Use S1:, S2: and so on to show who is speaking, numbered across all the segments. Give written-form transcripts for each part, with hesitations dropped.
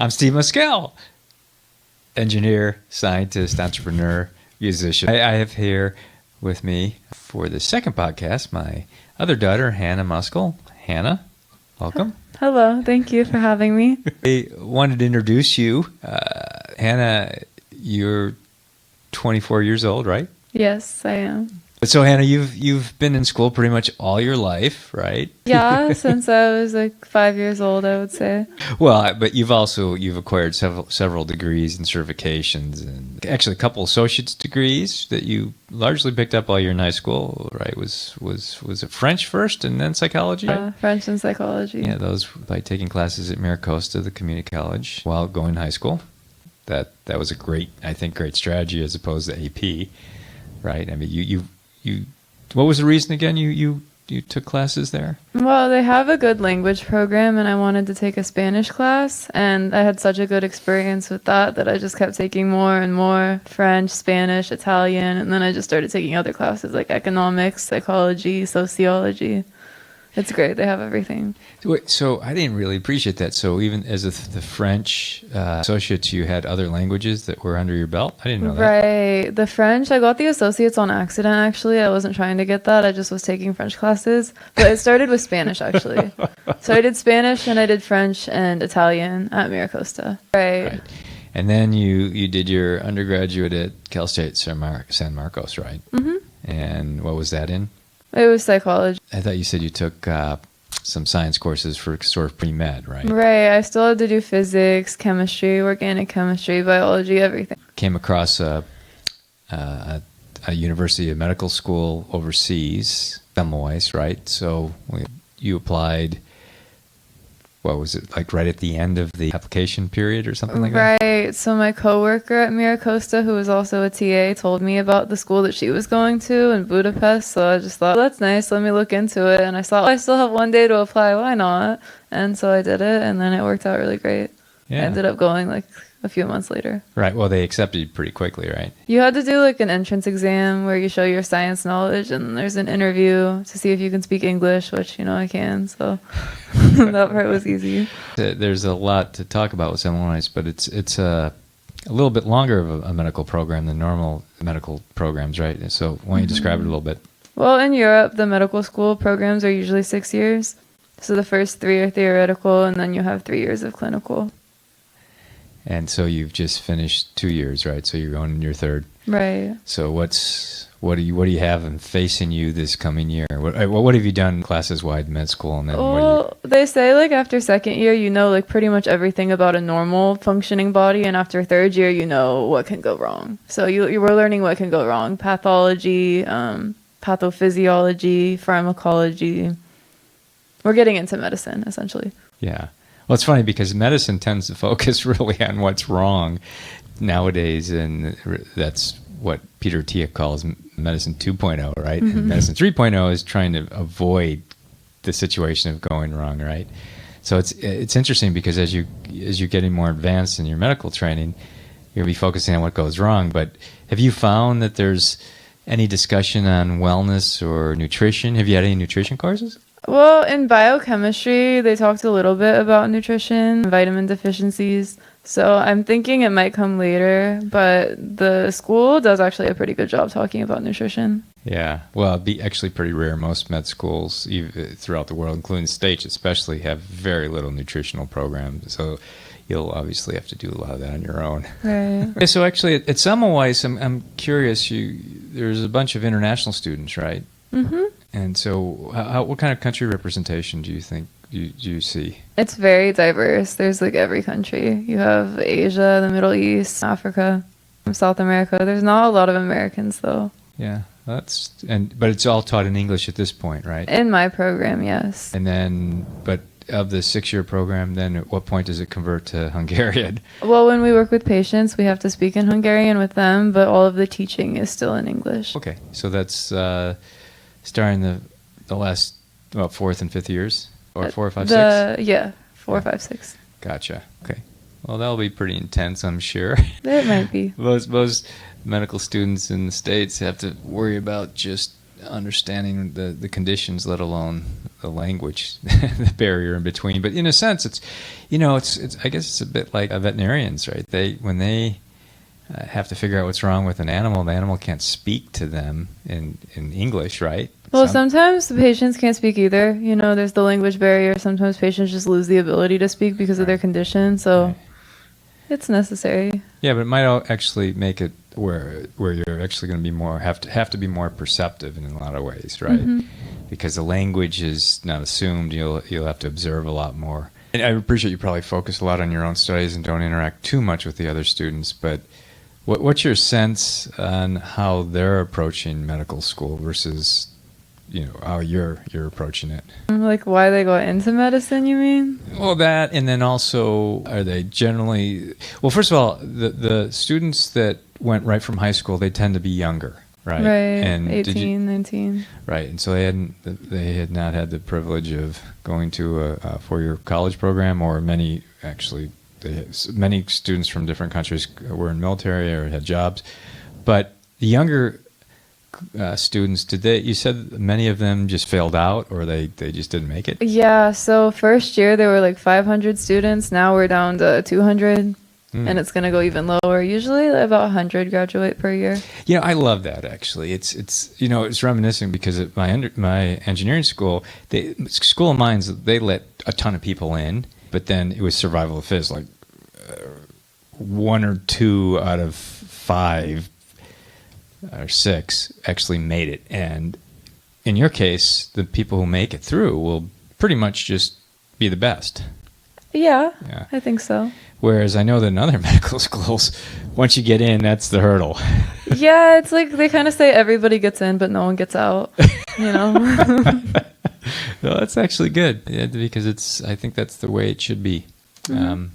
S1: I'm Steve Muskell, engineer, scientist, entrepreneur, musician. I have here with me for the second podcast my other daughter, Hannah Muskell. Hannah, welcome.
S2: Hello, thank you for having me.
S1: I wanted to introduce you. Hannah, you're 24 years old, right?
S2: Yes, I am.
S1: So Hannah, you've been in school pretty much all your life, right?
S2: Yeah, since I was like 5 years old, I would say.
S1: Well, but you've acquired several degrees and certifications, and actually a couple associate's degrees that you largely picked up while you're in high school, right? Was it French first and then psychology?
S2: French and psychology.
S1: Yeah, those by taking classes at MiraCosta, the community college, while going to high school. That was a great strategy as opposed to AP, right? I mean, you what was the reason again? You took classes there?
S2: Well, they have a good language program, and I wanted to take a Spanish class, and I had such a good experience with that I just kept taking more and more French, Spanish, Italian, and then I just started taking other classes like economics, psychology, sociology. It's great. They have everything.
S1: So I didn't really appreciate that. So even as the French associates, you had other languages that were under your belt? I didn't know that.
S2: Right. The French, I got the associates on accident, actually. I wasn't trying to get that. I just was taking French classes. But it started with Spanish, actually. So I did Spanish and I did French and Italian at MiraCosta. Right.
S1: And then you did your undergraduate at Cal State San Marcos, right? Mm-hmm. And what was that in?
S2: It was psychology.
S1: I thought you said you took some science courses for sort of pre-med, right?
S2: Right. I still had to do physics, chemistry, organic chemistry, biology, everything.
S1: Came across a university, a medical school overseas, Semmelweis, right? So you applied, what was it, like right at the end of the application period or something like that?
S2: Right. So my coworker at MiraCosta, who was also a TA, told me about the school that she was going to in Budapest. So I just thought, that's nice. Let me look into it. And I saw I still have one day to apply. Why not? And so I did it. And then it worked out really great.
S1: Yeah.
S2: I ended up going like a few months later.
S1: Right. Well, they accepted you pretty quickly, right?
S2: You had to do like an entrance exam where you show your science knowledge, and there's an interview to see if you can speak English, which, I can. So that part was easy.
S1: There's a lot to talk about with Semmelweis, but it's a little bit longer of a medical program than normal medical programs, right? So why don't you describe it a little bit?
S2: Well, in Europe, the medical school programs are usually 6 years. So the first 3 are theoretical, and then you have 3 years of clinical.
S1: And so you've just finished 2 years, right? So you're going in your third.
S2: Right.
S1: So what do you have facing you this coming year? What have you done classes wide med school, and then
S2: they say like after second year like pretty much everything about a normal functioning body, and after third year what can go wrong. So you were learning what can go wrong: pathology, pathophysiology, pharmacology. We're getting into medicine essentially.
S1: Yeah. Well, it's funny because medicine tends to focus really on what's wrong nowadays, and that's what Peter Attia calls medicine 2.0, right? Mm-hmm. And medicine 3.0 is trying to avoid the situation of going wrong, right? So it's interesting because as you're getting more advanced in your medical training, you're going to be focusing on what goes wrong. But have you found that there's any discussion on wellness or nutrition? Have you had any nutrition courses?
S2: Well, in biochemistry, they talked a little bit about nutrition, vitamin deficiencies. So I'm thinking it might come later, but the school does actually a pretty good job talking about nutrition.
S1: Yeah. Well, it'd be actually pretty rare. Most med schools throughout the world, including the States especially, have very little nutritional programs. So you'll obviously have to do a lot of that on your own.
S2: Right.
S1: Okay, so actually at Semmelweis, I'm curious, there's a bunch of international students, right?
S2: Mm-hmm.
S1: And so what kind of country representation do you think you see?
S2: It's very diverse. There's like every country. You have Asia, the Middle East, Africa, South America. There's not a lot of Americans though.
S1: Yeah, but it's all taught in English at this point, right?
S2: In my program, yes.
S1: And then, but of the 6-year program, then at what point does it convert to Hungarian?
S2: Well, when we work with patients, we have to speak in Hungarian with them, but all of the teaching is still in English.
S1: Okay, so that's starting the last 4th and 5th years, or 4, 5, 6?
S2: Yeah, 4, 5, 6.
S1: Gotcha. Okay. Well, that'll be pretty intense, I'm sure.
S2: It might be.
S1: Most medical students in the States have to worry about just understanding the conditions, let alone the language, the barrier in between. But in a sense, it's I guess it's a bit like veterinarians, right? When they have to figure out what's wrong with an animal, the animal can't speak to them in English, right?
S2: Well, sometimes the patients can't speak either. There's the language barrier. Sometimes patients just lose the ability to speak because of their condition. So it's necessary.
S1: Yeah, but it might actually make it where you're actually going to be have to be more perceptive in a lot of ways, right? Mm-hmm. Because the language is not assumed. You'll have to observe a lot more. And I appreciate you probably focus a lot on your own studies and don't interact too much with the other students, but what's your sense on how they're approaching medical school versus how you're approaching it?
S2: Like why they go into medicine, you mean?
S1: Well, that, and then also, are they generally... Well, first of all, the students that went right from high school, they tend to be younger, right?
S2: Right,
S1: and
S2: 18, 19.
S1: Right, and so they had not had the privilege of going to a four-year college program, or many students from different countries were in military or had jobs. But the younger students, you said many of them just failed out, or they just didn't make it?
S2: Yeah, so first year there were like 500 students. Now we're down to 200, and it's going to go even lower. Usually about 100 graduate per year.
S1: I love that, actually. It's reminiscent because at my engineering school, School of Mines, they let a ton of people in, but then it was survival of the fittest, like 1 or 2 out of 5 or 6 actually made it. And in your case, the people who make it through will pretty much just be the best.
S2: Yeah. I think so.
S1: Whereas I know that in other medical schools, once you get in, that's the hurdle.
S2: Yeah, it's like they kind of say everybody gets in, but no one gets out,
S1: Well, that's actually good, because I think that's the way it should be. Mm-hmm.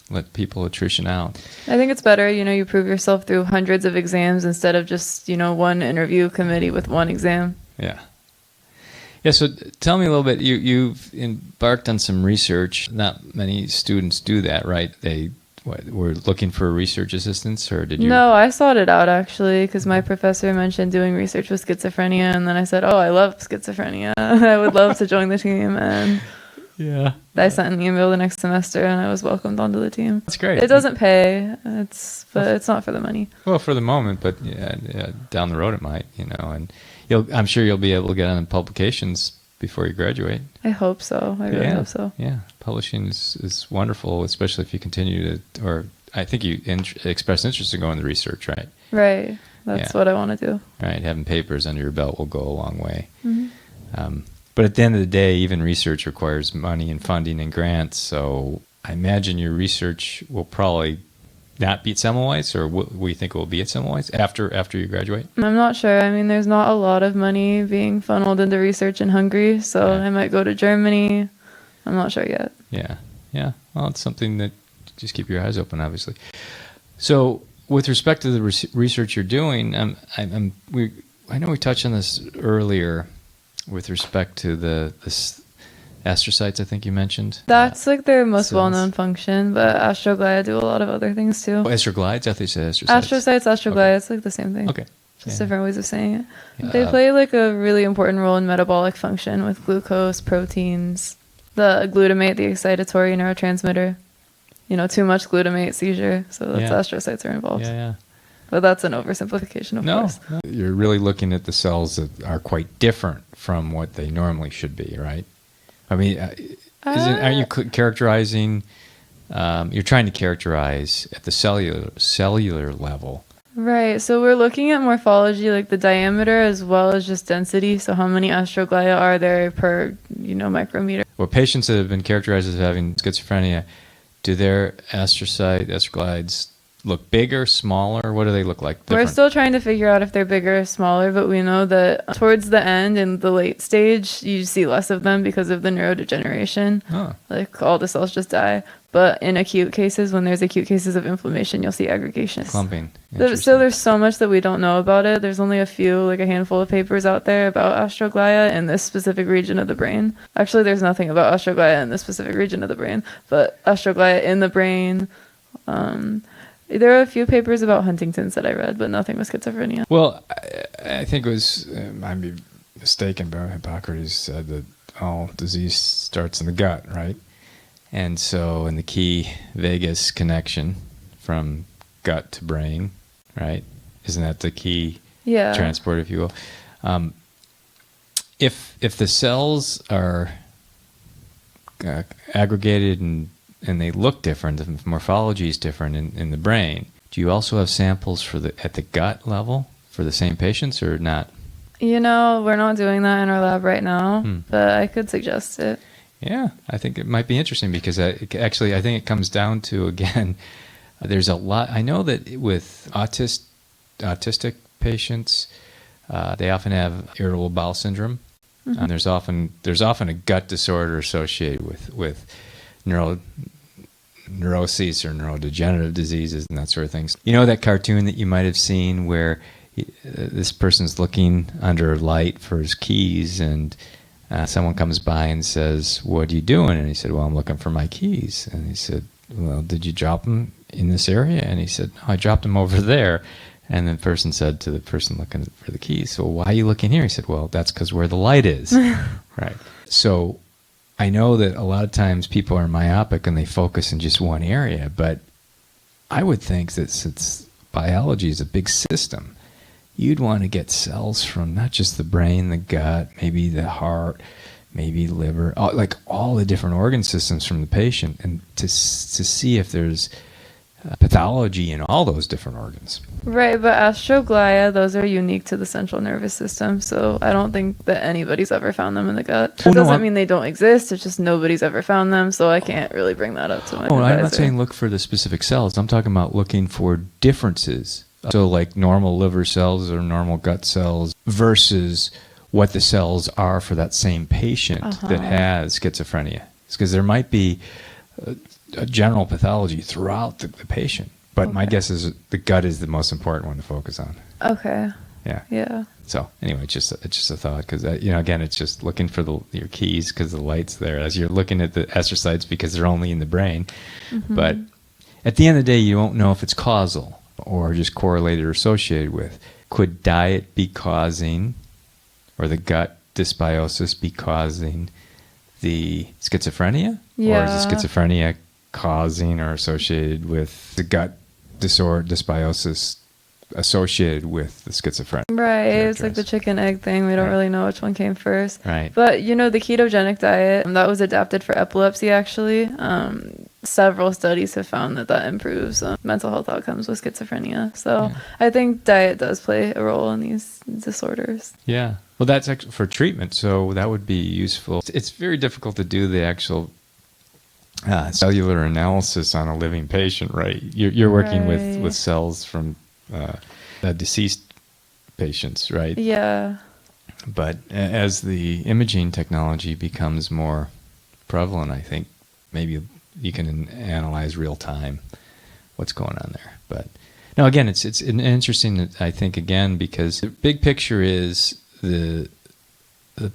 S1: Let people attrition out.
S2: I think it's better, you prove yourself through hundreds of exams instead of just, one interview committee with one exam.
S1: Yeah. Yeah, so tell me a little bit. You've embarked on some research. Not many students do that, right? They were looking for research assistants, or did you?
S2: No, I sought it out, actually, because my professor mentioned doing research with schizophrenia, and then I said, I love schizophrenia. I would love to join the team, and...
S1: Yeah.
S2: I sent an email the next semester, and I was welcomed onto the team.
S1: That's great.
S2: It doesn't pay, but it's not for the money.
S1: Well, for the moment, but down the road it might, and I'm sure you'll be able to get on publications before you graduate.
S2: I hope so. I really hope so.
S1: Yeah, publishing is wonderful, especially if you continue to, or I think you express interest in going to research, right?
S2: Right. That's what I want to do.
S1: Right. Having papers under your belt will go a long way.
S2: Mm-hmm.
S1: But at the end of the day, even research requires money and funding and grants. So I imagine your research will probably not be at Semmelweis, or will you think it will be at Semmelweis after you graduate?
S2: I'm not sure. I mean, there's not a lot of money being funneled into research in Hungary, so I might go to Germany. I'm not sure yet.
S1: Yeah. Well, it's something that just keep your eyes open, obviously. So with respect to the research you're doing, I know we touched on this earlier. With respect to the astrocytes, I think you mentioned.
S2: That's like their most well-known function, but Astroglide do a lot of other things too.
S1: Oh, astroglides? I thought you said astrocytes.
S2: Astrocytes, Astroglide, it's like the same thing.
S1: Okay.
S2: Just different ways of saying it. They play like a really important role in metabolic function with glucose, proteins, the glutamate, the excitatory neurotransmitter. Too much glutamate, seizure. So that's astrocytes are involved.
S1: Yeah.
S2: But that's an oversimplification, of course.
S1: No, you're really looking at the cells that are quite different from what they normally should be, right? I mean, aren't you characterizing? You're trying to characterize at the cellular level.
S2: Right. So we're looking at morphology, like the diameter as well as just density. So how many astroglia are there per, micrometer?
S1: Well, patients that have been characterized as having schizophrenia, do their astroglides look bigger, smaller? What do they look like? Different?
S2: We're still trying to figure out if they're bigger or smaller, but we know that towards the end, in the late stage, you see less of them because of the neurodegeneration. Oh. Like all the cells just die. But in acute cases, when there's acute cases of inflammation, you'll see aggregation.
S1: Clumping.
S2: So there's so much that we don't know about it. There's only a handful of papers out there about astroglia in this specific region of the brain. Actually, there's nothing about astroglia in this specific region of the brain, but astroglia in the brain. There are a few papers about Huntington's that I read, but nothing with schizophrenia.
S1: Well, I think it was, I might be mistaken, but Hippocrates said that all disease starts in the gut, right? And so in the key vagus connection from gut to brain, right? Isn't that the key transport, if you will? If the cells are aggregated and they look different, the morphology is different in the brain, do you also have samples at the gut level for the same patients or not?
S2: We're not doing that in our lab right now, but I could suggest it.
S1: Yeah, I think it might be interesting because I think it comes down to, again, there's a lot. I know that with autistic patients, they often have irritable bowel syndrome. And there's often a gut disorder associated with neuroses or neurodegenerative diseases and that sort of things. You know that cartoon that you might have seen where this person's looking under light for his keys and someone comes by and says, "What are you doing?" And he said, "Well, I'm looking for my keys." And he said, "Well, did you drop them in this area?" And he said, "No, I dropped them over there." And the person said to the person looking for the keys, "So why are you looking here?" He said, "Well, that's because where the light is." Right. So I know that a lot of times people are myopic and they focus in just one area, but I would think that since biology is a big system, you'd want to get cells from not just the brain, the gut, maybe the heart, maybe liver, all the different organ systems from the patient, and to see if there's pathology in all those different organs.
S2: Right, but astroglia, those are unique to the central nervous system, so I don't think that anybody's ever found them in the gut. That doesn't mean they don't exist, it's just nobody's ever found them, so I can't really bring that up to my advisor.
S1: I'm not saying look for the specific cells. I'm talking about looking for differences. So like normal liver cells or normal gut cells versus what the cells are for that same patient that has schizophrenia. Because there might be a general pathology throughout the patient. But my guess is the gut is the most important one to focus on.
S2: Okay.
S1: Yeah.
S2: Yeah.
S1: So anyway, it's just a thought because again, it's just looking for your keys because the light's there as you're looking at the astrocytes because they're only in the brain. But at the end of the day, you won't know if it's causal or just correlated or associated with. Could diet be causing, or the gut dysbiosis be causing the schizophrenia?
S2: Yeah.
S1: Or is the schizophrenia causing or associated with the gut disorder, dysbiosis associated with the schizophrenia?
S2: Right, it's like the chicken egg thing. We don't really know which one came first.
S1: Right.
S2: But the ketogenic diet, that was adapted for epilepsy actually. Several studies have found that improves mental health outcomes with schizophrenia. So I think diet does play a role in these disorders. Yeah.
S1: Well, that's actually for treatment, so that would be useful. It's very difficult to do the actual cellular analysis on a living patient, right? You're working with cells from deceased patients, right?
S2: Yeah.
S1: But as the imaging technology becomes more prevalent, I think maybe you can analyze real time what's going on there. But no, again, it's interesting, I think, again, because the big picture is the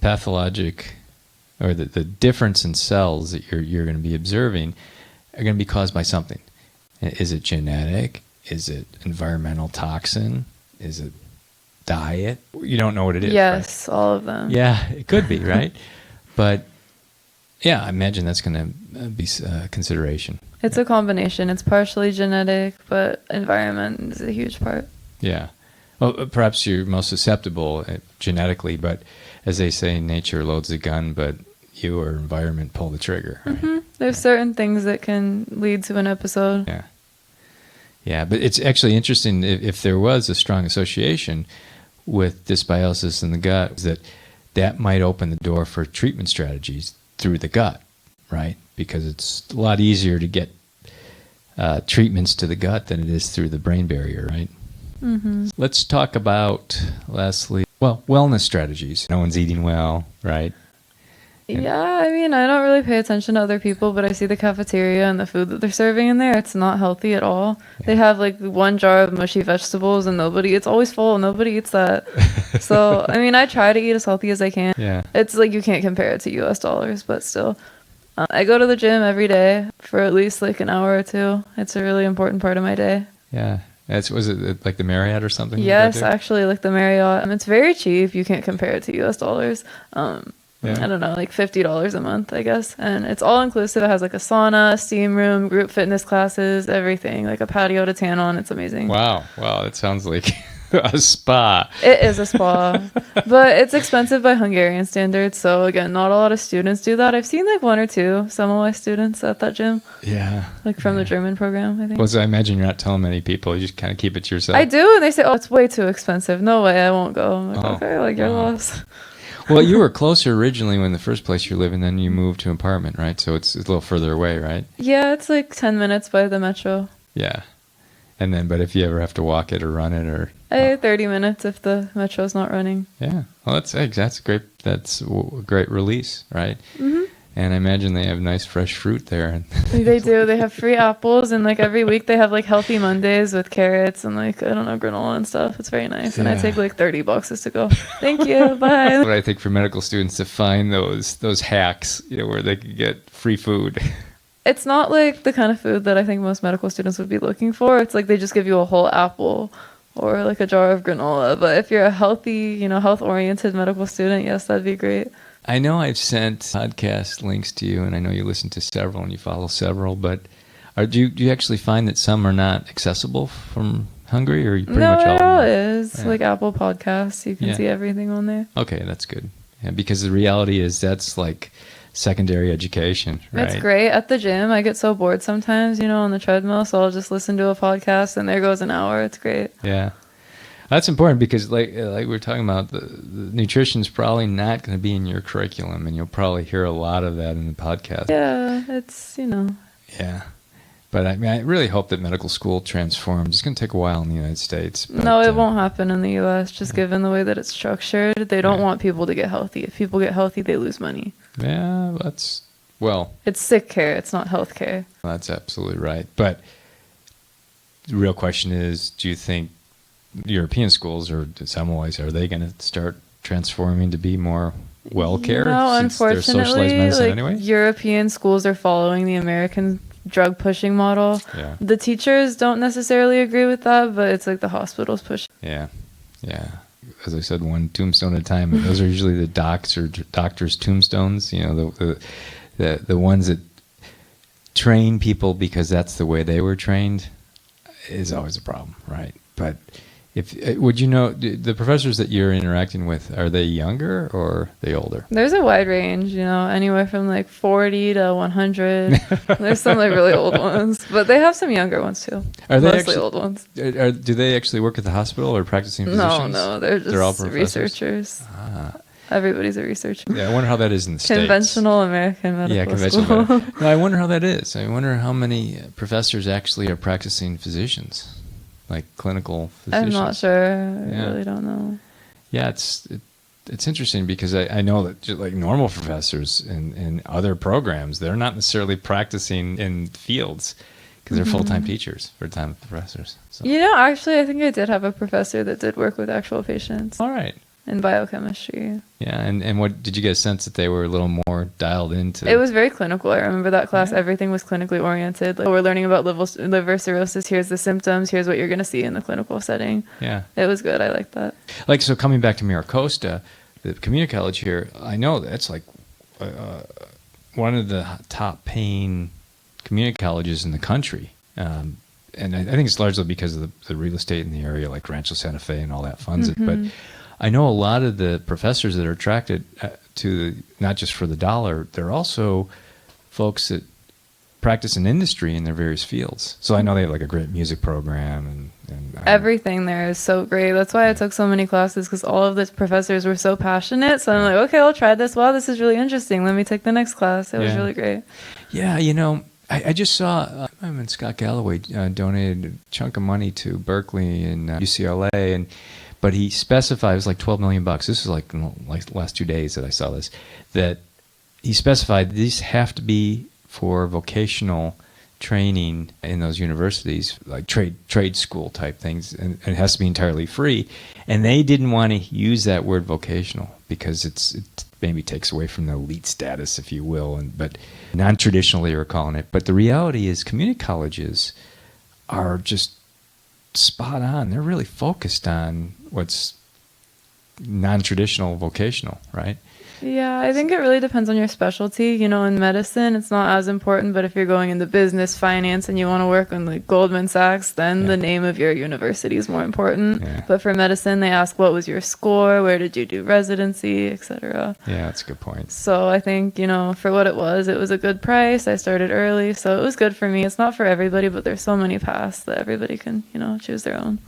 S1: pathologic or the difference in cells that you're going to be observing are going to be caused by something. Is it genetic? Is it environmental toxin? Is it diet? You don't know what it is.
S2: Yes,
S1: right?
S2: All of them.
S1: Yeah, it could be, right? But yeah, I imagine that's going to be consideration.
S2: It's a combination. It's partially genetic, but environment is a huge part.
S1: Yeah. Well, perhaps you're most susceptible genetically, but as they say, nature loads the gun, but you or environment pull the trigger. Right?
S2: There's certain things that can lead to an episode.
S1: Yeah. Yeah, but it's actually interesting if there was a strong association with dysbiosis in the gut, that might open the door for treatment strategies through the gut, right? Because it's a lot easier to get treatments to the gut than it is through the brain barrier, right? Let's talk about, lastly, wellness strategies. No one's eating well, right?
S2: Yeah, I mean, I don't really pay attention to other people, but I see the cafeteria and the food that they're serving in there. It's not healthy at all. Yeah. They have like one jar of mushy vegetables and it's always full. Nobody eats that. So, I mean, I try to eat as healthy as I can. Yeah. It's like you can't compare it to US dollars, but still. I go to the gym every day for at least like an hour or two. It's a really important part of my day.
S1: Yeah. Was it like the Marriott or something?
S2: Yes, actually like the Marriott. It's very cheap. You can't compare it to US dollars.
S1: Yeah.
S2: I don't know, like $50 a month, I guess. And it's all inclusive. It has like a sauna, steam room, group fitness classes, everything, like a patio to tan on. It's amazing.
S1: Wow. That sounds like a spa.
S2: It is a spa, but it's expensive by Hungarian standards. So again, not a lot of students do that. I've seen like one or two, some of my students at that gym,
S1: Yeah.
S2: like from the German program, I think.
S1: Well, so I imagine you're not telling many people. You just kind of keep it to yourself.
S2: I do, and they say, "Oh, it's way too expensive. No way, I won't go." I'm like,
S1: Oh,
S2: "Okay, like your
S1: wow.
S2: loss."
S1: Well, you were closer originally when the first place you live, and then you moved to an apartment, right? So it's a little further away, right?
S2: Yeah, it's like 10 minutes by the metro.
S1: Yeah. And then, but if you ever have to walk it or run it or...
S2: 30 minutes if the metro's not running.
S1: Yeah. Well, that's great. That's a great release, right?
S2: Hmm.
S1: And I imagine they have nice fresh fruit there.
S2: They do. They have free apples, and like every week they have like healthy Mondays with carrots and like, I don't know, granola and stuff. It's very nice. And I
S1: Yeah.
S2: take like 30 boxes to go. Thank you. Bye.
S1: But I think for medical students to find those hacks, where they could get free food.
S2: It's not like the kind of food that I think most medical students would be looking for. It's like they just give you a whole apple or like a jar of granola. But if you're a healthy, health-oriented medical student, yes, that'd be great.
S1: I know I've sent podcast links to you, and I know you listen to several and you follow several, but do you actually find that some are not accessible from Hungary, or you pretty
S2: No,
S1: much all
S2: it
S1: of
S2: all
S1: them?
S2: is.
S1: Yeah.
S2: Like Apple Podcasts, you can
S1: Yeah.
S2: see everything on there.
S1: Okay, that's good. Yeah, because the reality is that's like secondary education, right?
S2: It's great. At the gym, I get so bored sometimes, on the treadmill, so I'll just listen to a podcast, and there goes an hour. It's great.
S1: Yeah. That's important because, like we were talking about, the nutrition's probably not going to be in your curriculum, and you'll probably hear a lot of that in the podcast.
S2: Yeah, it's,
S1: Yeah. But I mean, I really hope that medical school transforms. It's going to take a while in the United States. But,
S2: No, it won't happen in the U.S., just given the way that it's structured. They don't
S1: Yeah.
S2: want people to get healthy. If people get healthy, they lose money.
S1: Yeah,
S2: It's sick care. It's not health care.
S1: that's absolutely right. But the real question is, do you think European schools or Semmelweis, are they going to start transforming to be more well care?
S2: No,
S1: since they're socialized
S2: unfortunately,
S1: medicine
S2: like
S1: anyway?
S2: European schools are following the American drug pushing model.
S1: Yeah.
S2: The teachers don't necessarily agree with that, but it's like the hospitals push.
S1: Yeah, yeah. As I said, one tombstone at a time. And those are usually the doctors' tombstones. The ones that train people because that's the way they were trained is always a problem, right? But would you know the professors that you're interacting with, are they younger or are they older?
S2: There's a wide range, anywhere from like 40 to 100. There's some like really old ones, but they have some younger ones too.
S1: Are they
S2: Mostly
S1: actually
S2: old ones.
S1: Do they actually work at the hospital or practicing physicians?
S2: No, they're just
S1: all professors?
S2: researchers.
S1: Ah.
S2: Everybody's a researcher.
S1: Yeah, I wonder how that is in the States.
S2: Conventional American medical
S1: Yeah, conventional.
S2: school.
S1: No, I wonder how that is. I wonder how many professors actually are practicing physicians, like clinical
S2: I'm
S1: physicians.
S2: not sure. I
S1: Yeah.
S2: really don't know.
S1: Yeah, it's interesting because I know that just like normal professors in other programs, they're not necessarily practicing in fields because they're full-time teachers, full-time professors. So.
S2: Actually, I think I did have a professor that did work with actual patients
S1: All right.
S2: in biochemistry.
S1: Yeah, and what did you get a sense that they were a little more dialed into?
S2: It was very clinical. I remember that class.
S1: Yeah.
S2: Everything was clinically oriented. Like, we're learning about liver cirrhosis. Here's the symptoms. Here's what you're going to see in the clinical setting.
S1: Yeah.
S2: It was good. I liked that.
S1: Like, so coming back to Miracosta, the community college here, I know that's like one of the top paying community colleges in the country. And I think it's largely because of the real estate in the area, like Rancho Santa Fe and all that funds it. But I know a lot of the professors that are attracted to, not just for the dollar, they're also folks that practice in industry in their various fields. So I know they have like a great music program and
S2: Everything there is so great. That's why I took so many classes, because all of the professors were so passionate. So I'm like, okay, I'll try this. Wow, this is really interesting. Let me take the next class. It was
S1: Yeah.
S2: really great.
S1: Yeah, I just saw Scott Galloway donated a chunk of money to Berkeley and UCLA, but he specified, it was like $12 million. This is like the last 2 days that I saw this, that he specified these have to be for vocational training in those universities, like trade school type things, and it has to be entirely free. And they didn't want to use that word vocational because it maybe takes away from the elite status, if you will, but non-traditionally we're calling it. But the reality is community colleges are just spot on. They're really focused on what's non-traditional vocational, right?
S2: Yeah, I think it really depends on your specialty. You know, in medicine, it's not as important, but if you're going into business, finance, and you want to work on like Goldman Sachs, then
S1: Yeah.
S2: the name of your university is more important.
S1: Yeah.
S2: But for medicine, they ask what was your score, where did you do residency, etc.
S1: Yeah, that's a good point.
S2: So I think, you know, for what it was a good price. I started early, so it was good for me. It's not for everybody, but there's so many paths that everybody can, you know, choose their own.